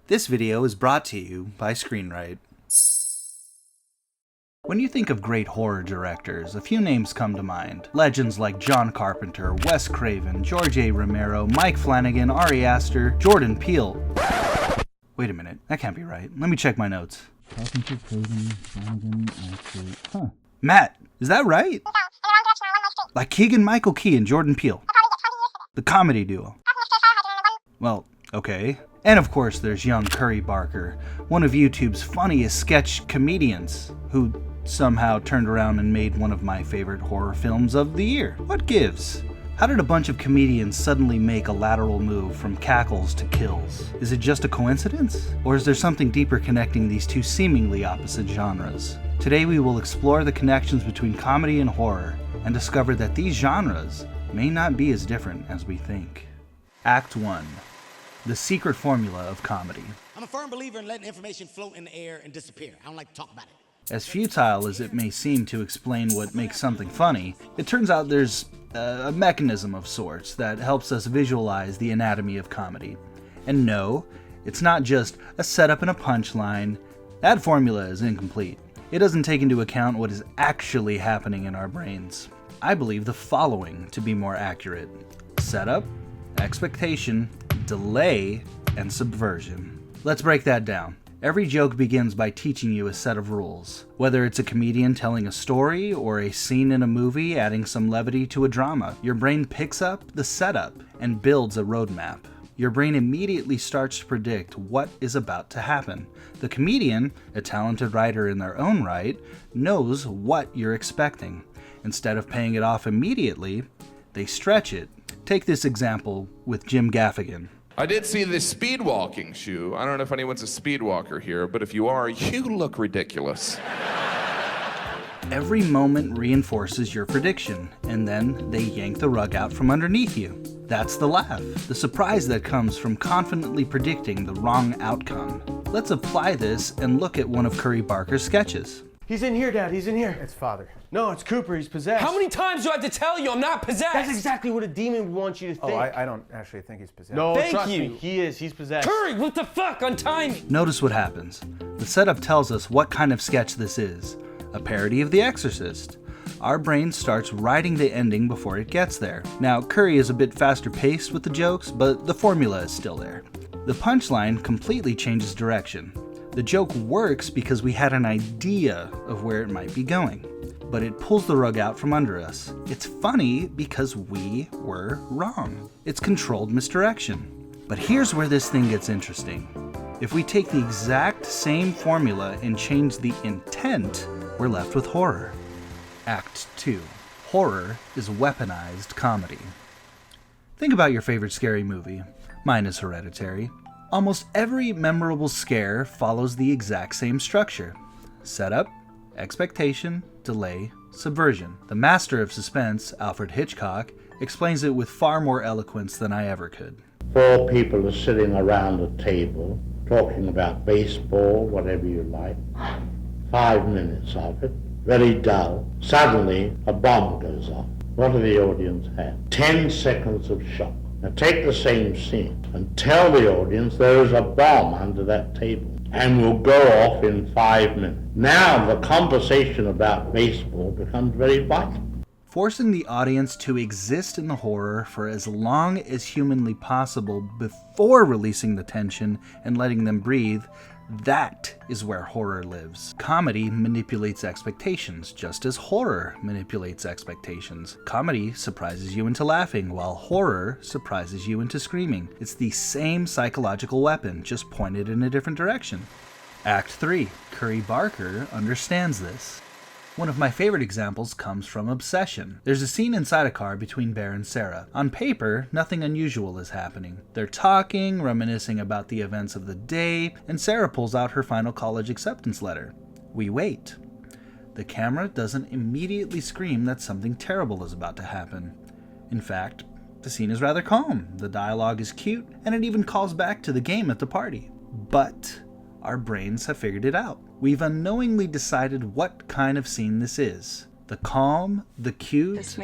This video is brought to you by Screenwrite. When you think of great horror directors, a few names come to mind. Legends like John Carpenter, Wes Craven, George A. Romero, Mike Flanagan, Ari Aster, Jordan Peele. Wait a minute, that can't be right. Let me check my notes. Carpenter, Craven, Flanagan, Aster. Huh. Matt, is that right? Like Keegan-Michael Key and Jordan Peele. The comedy duo. Well, okay. And of course there's young Curry Barker, one of YouTube's funniest sketch comedians, who somehow turned around and made one of my favorite horror films of the year. What gives? How did a bunch of comedians suddenly make a lateral move from cackles to kills? Is it just a coincidence? Or is there something deeper connecting these two seemingly opposite genres? Today we will explore the connections between comedy and horror, and discover that these genres may not be as different as we think. Act 1. The secret formula of comedy. I'm a firm believer in letting information float in the air and disappear. I don't like to talk about it. As futile as it may seem to explain what makes something funny, it turns out there's a mechanism of sorts that helps us visualize the anatomy of comedy. And no, it's not just a setup and a punchline. That formula is incomplete. It doesn't take into account what is actually happening in our brains. I believe the following to be more accurate: setup, expectation, delay, and subversion. Let's break that down. Every joke begins by teaching you a set of rules. Whether it's a comedian telling a story or a scene in a movie adding some levity to a drama, your brain picks up the setup and builds a roadmap. Your brain immediately starts to predict what is about to happen. The comedian, a talented writer in their own right, knows what you're expecting. Instead of paying it off immediately, they stretch it. Take this example with Jim Gaffigan. I did see this speed walking shoe. I don't know if anyone's a speed walker here, but if you are, you look ridiculous. Every moment reinforces your prediction, and then they yank the rug out from underneath you. That's the laugh, the surprise that comes from confidently predicting the wrong outcome. Let's apply this and look at one of Curry Barker's sketches. He's in here, Dad. He's in here. It's Father. No, it's Cooper. He's possessed. How many times do I have to tell you I'm not possessed? That's exactly what a demon wants you to think. Oh, I don't actually think he's possessed. No, Thank trust you. me. He is. He's possessed. Curry, what the fuck? Untie me. Notice what happens. The setup tells us what kind of sketch this is. A parody of The Exorcist. Our brain starts writing the ending before it gets there. Now, Curry is a bit faster paced with the jokes, but the formula is still there. The punchline completely changes direction. The joke works because we had an idea of where it might be going, but it pulls the rug out from under us. It's funny because we were wrong. It's controlled misdirection. But here's where this thing gets interesting. If we take the exact same formula and change the intent, we're left with horror. Act 2. Horror is weaponized comedy. Think about your favorite scary movie. Mine is Hereditary. Almost every memorable scare follows the exact same structure. Setup, expectation, delay, subversion. The master of suspense, Alfred Hitchcock, explains it with far more eloquence than I ever could. 4 people are sitting around a table, talking about baseball, whatever you like. 5 minutes of it, very dull. Suddenly, a bomb goes off. What do the audience have? 10 seconds of shock. Now take the same scene and tell the audience there is a bomb under that table and will go off in 5 minutes. Now the conversation about baseball becomes very vital. Forcing the audience to exist in the horror for as long as humanly possible before releasing the tension and letting them breathe, that is where horror lives. Comedy manipulates expectations, just as horror manipulates expectations. Comedy surprises you into laughing, while horror surprises you into screaming. It's the same psychological weapon, just pointed in a different direction. Act 3. Curry Barker understands this. One of my favorite examples comes from Obsession. There's a scene inside a car between Bear and Sarah. On paper, nothing unusual is happening. They're talking, reminiscing about the events of the day, and Sarah pulls out her final college acceptance letter. We wait. The camera doesn't immediately scream that something terrible is about to happen. In fact, the scene is rather calm, the dialogue is cute, and it even calls back to the game at the party. But our brains have figured it out. We've unknowingly decided what kind of scene this is. The calm, the cute.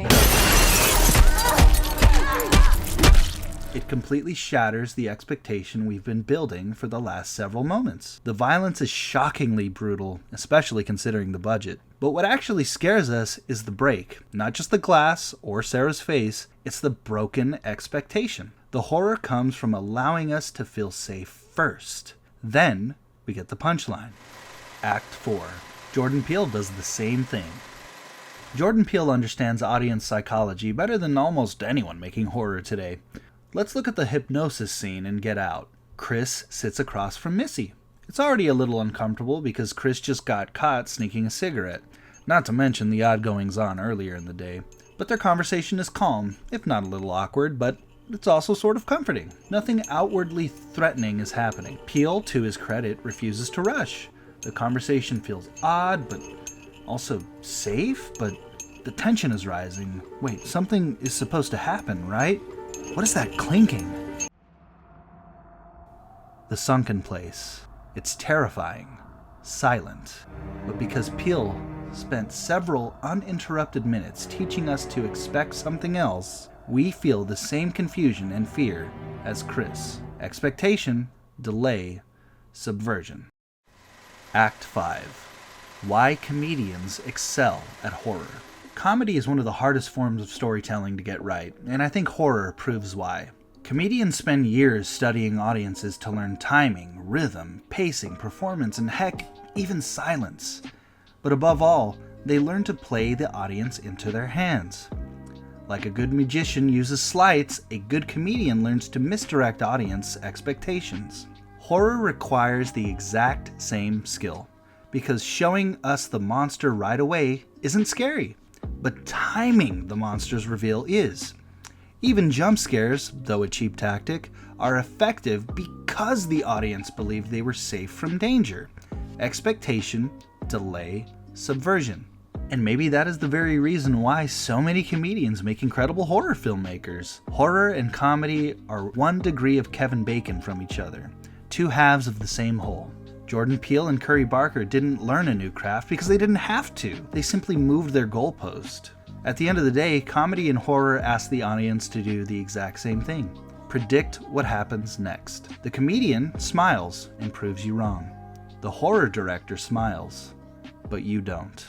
It completely shatters the expectation we've been building for the last several moments. The violence is shockingly brutal, especially considering the budget. But what actually scares us is the break. Not just the glass or Sarah's face, it's the broken expectation. The horror comes from allowing us to feel safe first. Then we get the punchline. Act 4. Jordan Peele does the same thing. Jordan Peele understands audience psychology better than almost anyone making horror today. Let's look at the hypnosis scene in Get Out. Chris sits across from Missy. It's already a little uncomfortable because Chris just got caught sneaking a cigarette, not to mention the odd goings-on earlier in the day. But their conversation is calm, if not a little awkward, but it's also sort of comforting. Nothing outwardly threatening is happening. Peele, to his credit, refuses to rush. The conversation feels odd, but also safe, but the tension is rising. Wait, something is supposed to happen, right? What is that clinking? The sunken place. It's terrifying, silent, but because Peele spent several uninterrupted minutes teaching us to expect something else, we feel the same confusion and fear as Chris. Expectation, delay, subversion. Act 5. Why comedians excel at horror. Comedy is one of the hardest forms of storytelling to get right, and I think horror proves why. Comedians spend years studying audiences to learn timing, rhythm, pacing, performance, and heck, even silence. But above all, they learn to play the audience into their hands. Like a good magician uses sleights, a good comedian learns to misdirect audience expectations. Horror requires the exact same skill, because showing us the monster right away isn't scary, but timing the monster's reveal is. Even jump scares, though a cheap tactic, are effective because the audience believed they were safe from danger. Expectation, delay, subversion. And maybe that is the very reason why so many comedians make incredible horror filmmakers. Horror and comedy are 1 degree of Kevin Bacon from each other, 2 halves of the same whole. Jordan Peele and Curry Barker didn't learn a new craft because they didn't have to. They simply moved their goalpost. At the end of the day, comedy and horror ask the audience to do the exact same thing. Predict what happens next. The comedian smiles and proves you wrong. The horror director smiles, but you don't.